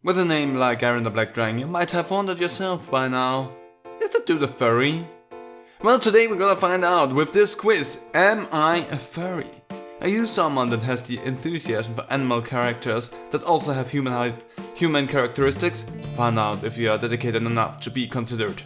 With a name like Aaron the Black Dragon, you might have wondered yourself by now, is that dude a furry? Well, today we're gonna find out with this quiz, am I a furry? Are you someone that has the enthusiasm for animal characters that also have human characteristics? Find out if you are dedicated enough to be considered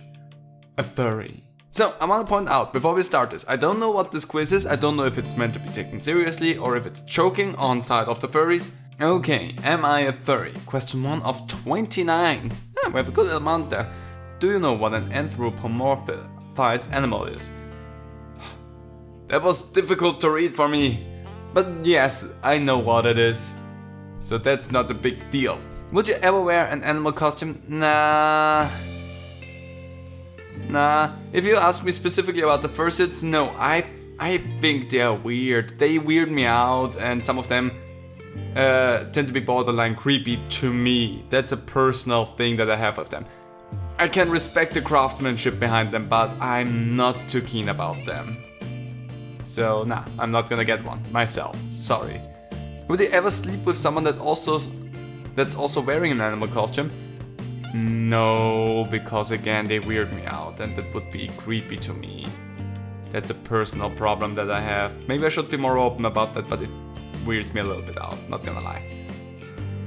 a furry. So, I want to point out, before we start this, I don't know what this quiz is, I don't know if it's meant to be taken seriously or if it's joking on side of the furries. Okay, am I a furry? Question 1 of 29. We have a good amount there. Do you know what an anthropomorphized animal is? That was difficult to read for me. But yes, I know what it is. So that's not a big deal. Would you ever wear an animal costume? Nah. If you ask me specifically about the fursuits, no. I think they are weird. They weird me out, and some of them tend to be borderline creepy to me. That's a personal thing that I have with them. I can respect the craftsmanship behind them, but I'm not too keen about them. So nah, I'm not gonna get one myself. Sorry. Would you ever sleep with someone that's also wearing an animal costume? No, because again they weird me out and that would be creepy to me. That's a personal problem that I have. Maybe I should be more open about that, but it weirds me a little bit out, not gonna lie.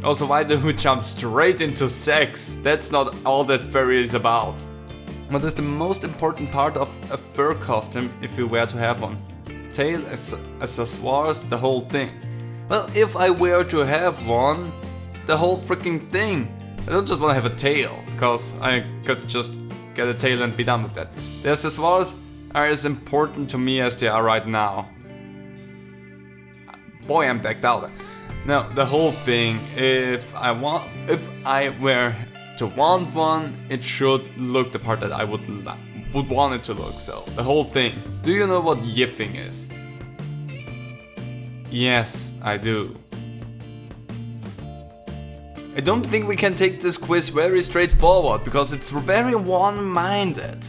Also, why do we jump straight into sex? That's not all that furry is about. What is the most important part of a fur costume if you were to have one? Tail, accessoires, the whole thing. Well, if I were to have one, the whole freaking thing. I don't just want to have a tail, because I could just get a tail and be done with that. The accessoires are as important to me as they are right now. Boy, I'm decked out. No, the whole thing, if I were to want one, it should look the part that I would want it to look, so the whole thing. Do you know what yiffing is? Yes, I do. I don't think we can take this quiz very straightforward because it's very one-minded.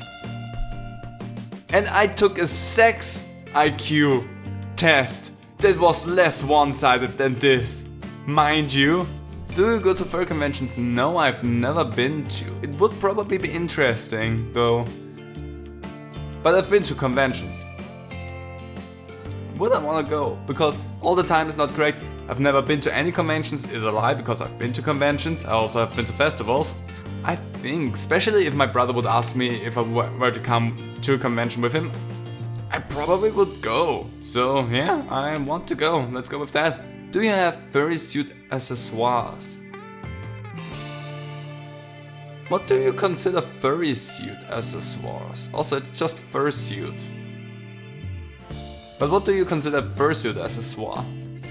And I took a sex IQ test that was less one-sided than this. Mind you. Do you go to fur conventions? No, I've never been to. It would probably be interesting though. But I've been to conventions. Would I want to go? Because all the time is not correct. I've never been to any conventions is a lie because I've been to conventions. I also have been to festivals. I think, especially if my brother would ask me if I were to come to a convention with him, I probably would go. So yeah, I want to go. Let's go with that. Do you have furry suit accessoires? What do you consider furry suit accessoires? Also, it's just fursuit. But what do you consider fursuit accessoire?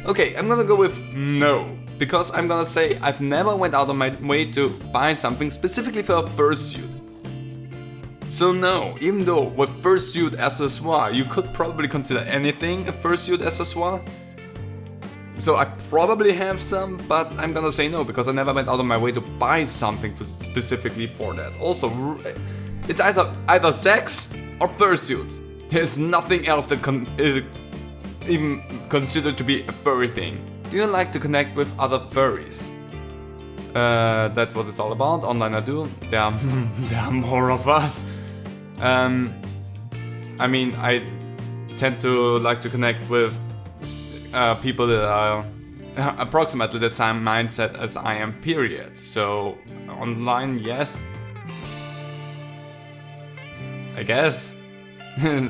Okay, I'm gonna go with no. Because I'm gonna say I've never went out of my way to buy something specifically for a fursuit. So no, even though with fursuit accessoire you could probably consider anything a fursuit accessoire. So I probably have some, but I'm gonna say no because I never went out of my way to buy something specifically for that. Also, it's either sex or fursuits. There's nothing else that is even considered to be a furry thing. Do you like to connect with other furries? That's what it's all about. Online I do. There are more of us. I mean, I tend to like to connect with people that are approximately the same mindset as I am, period. So, online, yes. I guess.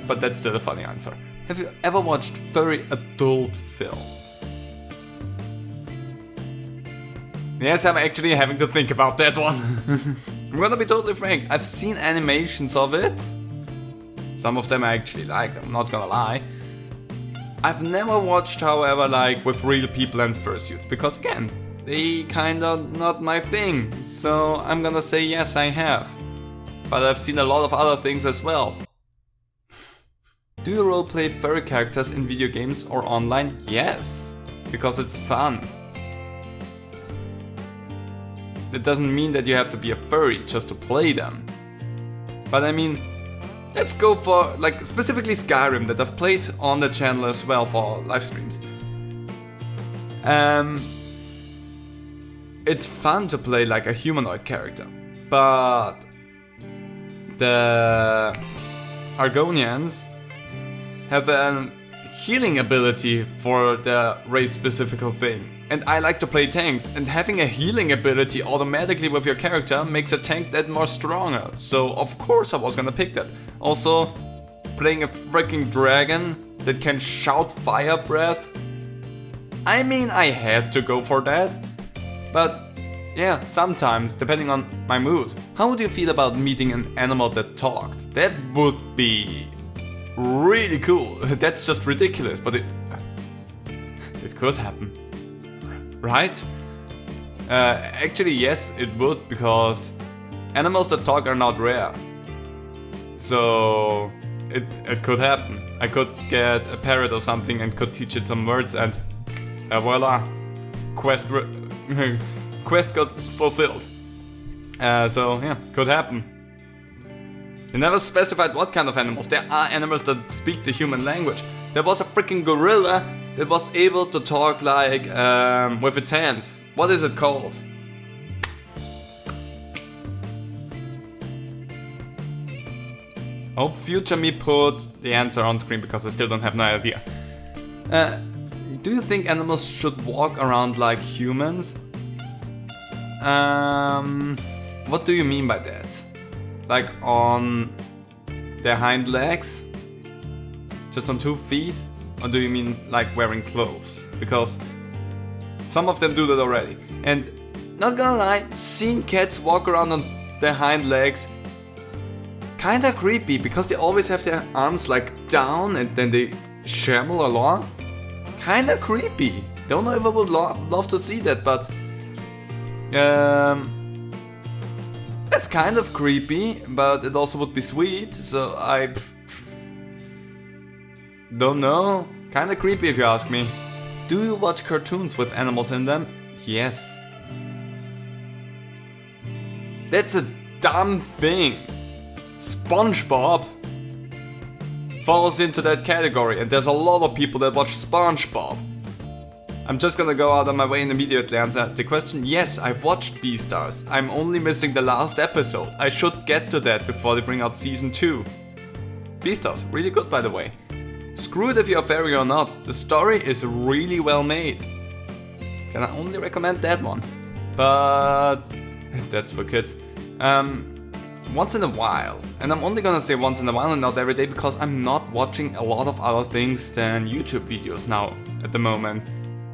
But that's still a funny answer. Have you ever watched furry adult films? Yes, I'm actually having to think about that one. I'm gonna be totally frank, I've seen animations of it. Some of them I actually like, I'm not gonna lie. I've never watched, however, like with real people and fursuits, because again, they kinda not my thing. So I'm gonna say yes, I have. But I've seen a lot of other things as well. Do you roleplay furry characters in video games or online? Yes, because it's fun. That doesn't mean that you have to be a furry just to play them. But I mean, let's go for like specifically Skyrim that I've played on the channel as well for live streams. it's fun to play like a humanoid character, but the Argonians have a healing ability for the race-specific thing. And I like to play tanks, and having a healing ability automatically with your character makes a tank that more stronger. So of course I was gonna pick that. Also, playing a freaking dragon that can shout fire breath. I mean, I had to go for that. But yeah, sometimes, depending on my mood. How would you feel about meeting an animal that talked? That would be really cool. That's just ridiculous, but it could happen. Right? Actually, yes, it would, because animals that talk are not rare. So it could happen. I could get a parrot or something and could teach it some words, and voila, quest got fulfilled. So yeah, could happen. They never specified what kind of animals. There are animals that speak the human language. There was a freaking gorilla that was able to talk like with its hands. What is it called? Hope future me put the answer on screen, because I still don't have no idea. Do you think animals should walk around like humans? What do you mean by that? Like on their hind legs? Just on 2 feet? Or do you mean like wearing clothes? Because some of them do that already. And not gonna lie, seeing cats walk around on their hind legs, kinda creepy, because they always have their arms like down and then they shamble along. Kinda creepy. Don't know if I would love to see that, but that's kind of creepy, but it also would be sweet, so I don't know. Kinda creepy if you ask me. Do you watch cartoons with animals in them? Yes. That's a dumb thing. SpongeBob falls into that category, and there's a lot of people that watch SpongeBob. I'm just gonna go out of my way and immediately answer the question. Yes, I've watched Beastars. I'm only missing the last episode. I should get to that before they bring out season 2. Beastars, really good by the way. Screw it if you're furry or not, the story is really well made. Can I only recommend that one. But that's for kids. Once in a while, and I'm only gonna say once in a while and not every day, because I'm not watching a lot of other things than YouTube videos now at the moment.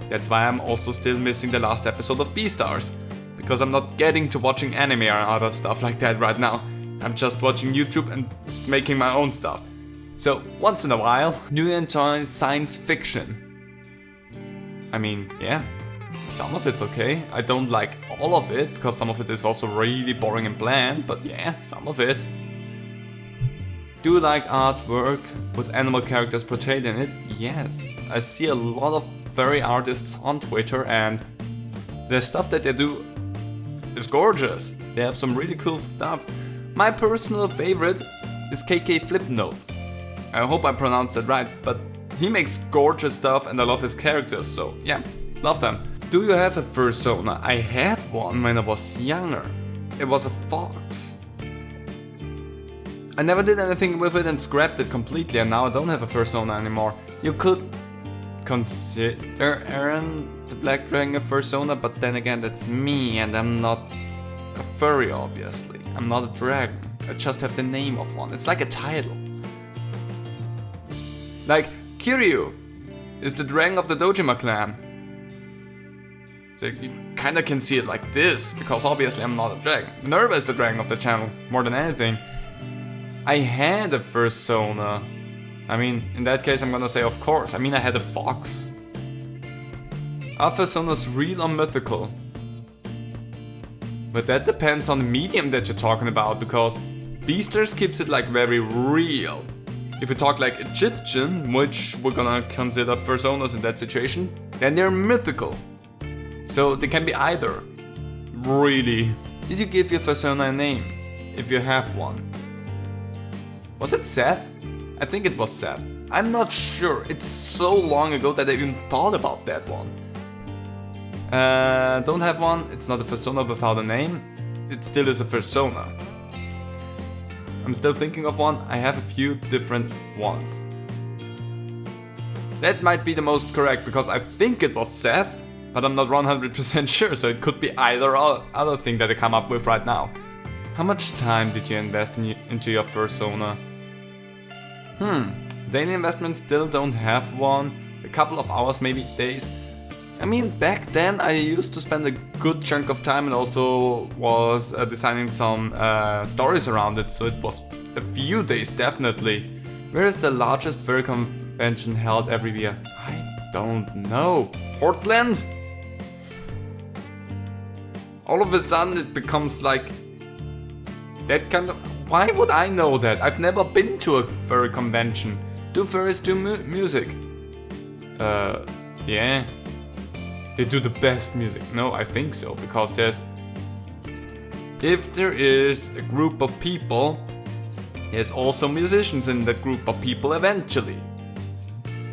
That's why I'm also still missing the last episode of Beastars, because I'm not getting to watching anime or other stuff like that right now. I'm just watching YouTube and making my own stuff. So once in a while. Do you enjoy science fiction? I mean, yeah, some of it's okay. I don't like all of it, because some of it is also really boring and bland, but yeah, some of it. Do you like artwork with animal characters portrayed in it? Yes, I see a lot of furry artists on Twitter, and the stuff that they do is gorgeous. They have some really cool stuff. My personal favorite is KK Flipnote. I hope I pronounced it right, but he makes gorgeous stuff and I love his characters, so yeah, love them. Do you have a Fursona? I had one when I was younger. It was a fox. I never did anything with it and scrapped it completely, and now I don't have a Fursona anymore. You could consider Aaron the Black Dragon a Fursona, but then again that's me and I'm not a furry obviously. I'm not a dragon, I just have the name of one. It's like a title. Like, Kiryu is the dragon of the Dojima clan. So you kinda can see it like this, because obviously I'm not a dragon. Minerva is the dragon of the channel, more than anything. I had a Fursona. I mean, in that case I'm gonna say of course. I mean, I had a fox. Are Fursonas real or mythical? But that depends on the medium that you're talking about, because Beastars keeps it like very real. If you talk like Egyptian, which we're gonna consider Fursonas in that situation, then they're mythical. So they can be either. Really. Did you give your Fursona a name? If you have one. Was it Seth? I think it was Seth. I'm not sure. It's so long ago that I even thought about that one. Don't have one. It's not a Fursona without a name. It still is a Fursona. I'm still thinking of one. I have a few different ones. That might be the most correct because I think it was Seth, but I'm not 100% sure, so it could be either or other thing that I come up with right now. How much time did you invest into your Fursona? Daily investment still don't have one. A couple of hours, maybe days. I mean, back then I used to spend a good chunk of time and also was designing some stories around it, so it was a few days definitely. Where is the largest furry convention held every year? I don't know. Portland? All of a sudden it becomes like that kind of... Why would I know that? I've never been to a furry convention. Do furries do music? Yeah. They do the best music. No, I think so, because if there is a group of people, there's also musicians in that group of people eventually.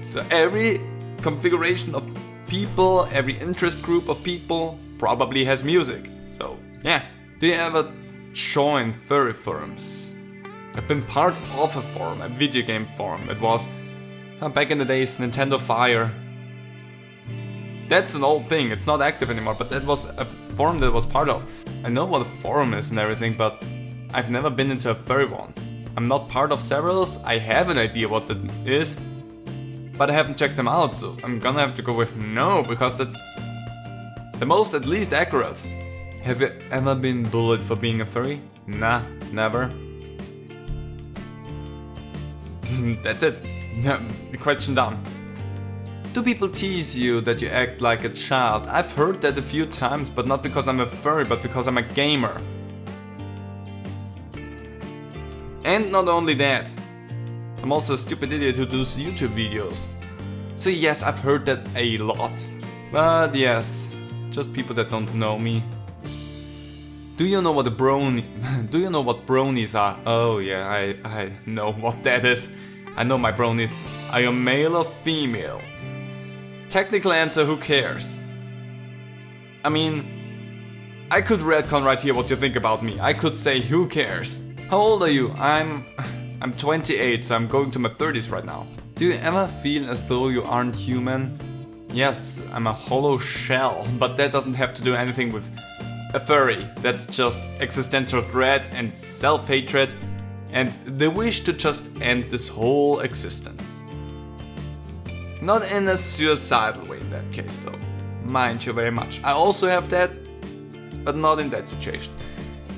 So every configuration of people, every interest group of people probably has music. So yeah. Do you ever join furry forums? I've been part of a forum, a video game forum. It was back in the days, Nintendo Fire. That's an old thing, it's not active anymore, but that was a forum that I was part of. I know what a forum is and everything, but I've never been into a furry one. I'm not part of several, I have an idea what that is, but I haven't checked them out, so I'm gonna have to go with no, because that's the most at least accurate. Have you ever been bullied for being a furry? Nah, never. That's it. The question done. Do people tease you that you act like a child? I've heard that a few times, but not because I'm a furry, but because I'm a gamer. And not only that, I'm also a stupid idiot who does YouTube videos. So yes, I've heard that a lot. But yes, just people that don't know me. Do you know what a brony? Do you know what bronies are? Oh yeah, I know what that is. I know my bronies. Are you male or female? Technical answer, who cares? I mean, I could retcon right here what you think about me. I could say, who cares? How old are you? I'm 28, so I'm going to my 30s right now. Do you ever feel as though you aren't human? Yes, I'm a hollow shell, but that doesn't have to do anything with a furry. That's just existential dread and self-hatred and the wish to just end this whole existence. Not in a suicidal way in that case though, mind you very much. I also have that, but not in that situation.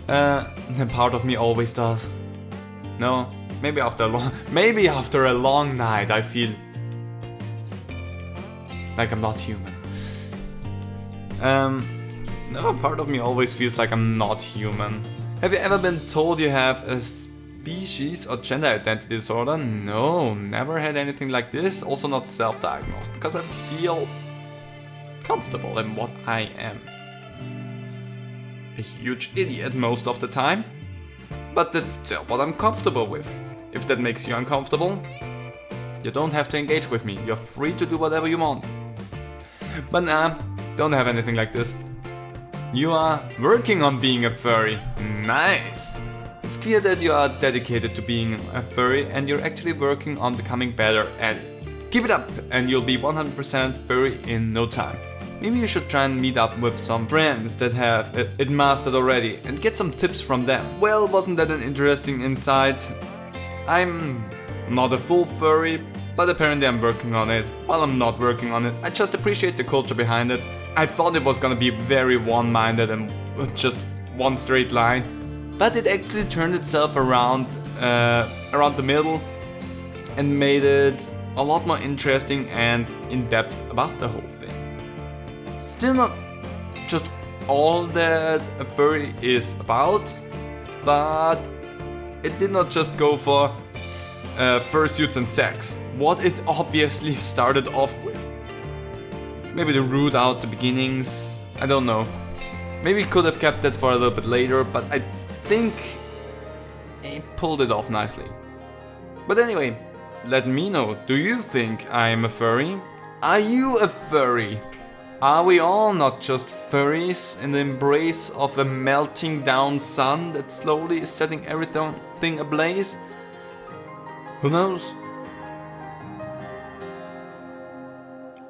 Part of me always does. No, maybe after a long night I feel like I'm not human. No, part of me always feels like I'm not human. Have you ever been told you have a species or gender identity disorder? No, never had anything like this. Also not self-diagnosed, because I feel comfortable in what I am. A huge idiot most of the time, but that's still what I'm comfortable with. If that makes you uncomfortable, you don't have to engage with me. You're free to do whatever you want. But nah, don't have anything like this. You are working on being a furry. Nice! It's clear that you are dedicated to being a furry and you're actually working on becoming better at it. Keep it up and you'll be 100% furry in no time. Maybe you should try and meet up with some friends that have it mastered already and get some tips from them. Well, wasn't that an interesting insight? I'm not a full furry, but apparently I'm working on it. While I'm not working on it, I just appreciate the culture behind it. I thought it was gonna be very one-minded and just one straight line, but it actually turned itself around the middle and made it a lot more interesting and in-depth about the whole thing. Still not just all that a furry is about, but it did not just go for fursuits and sex, what it obviously started off with. Maybe they ruled out the beginnings, I don't know. Maybe could have kept that for a little bit later, but I think it pulled it off nicely. But anyway, let me know, do you think I am a furry? Are you a furry? Are we all not just furries in the embrace of a melting down sun that slowly is setting everything ablaze? Who knows?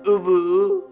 Ubu.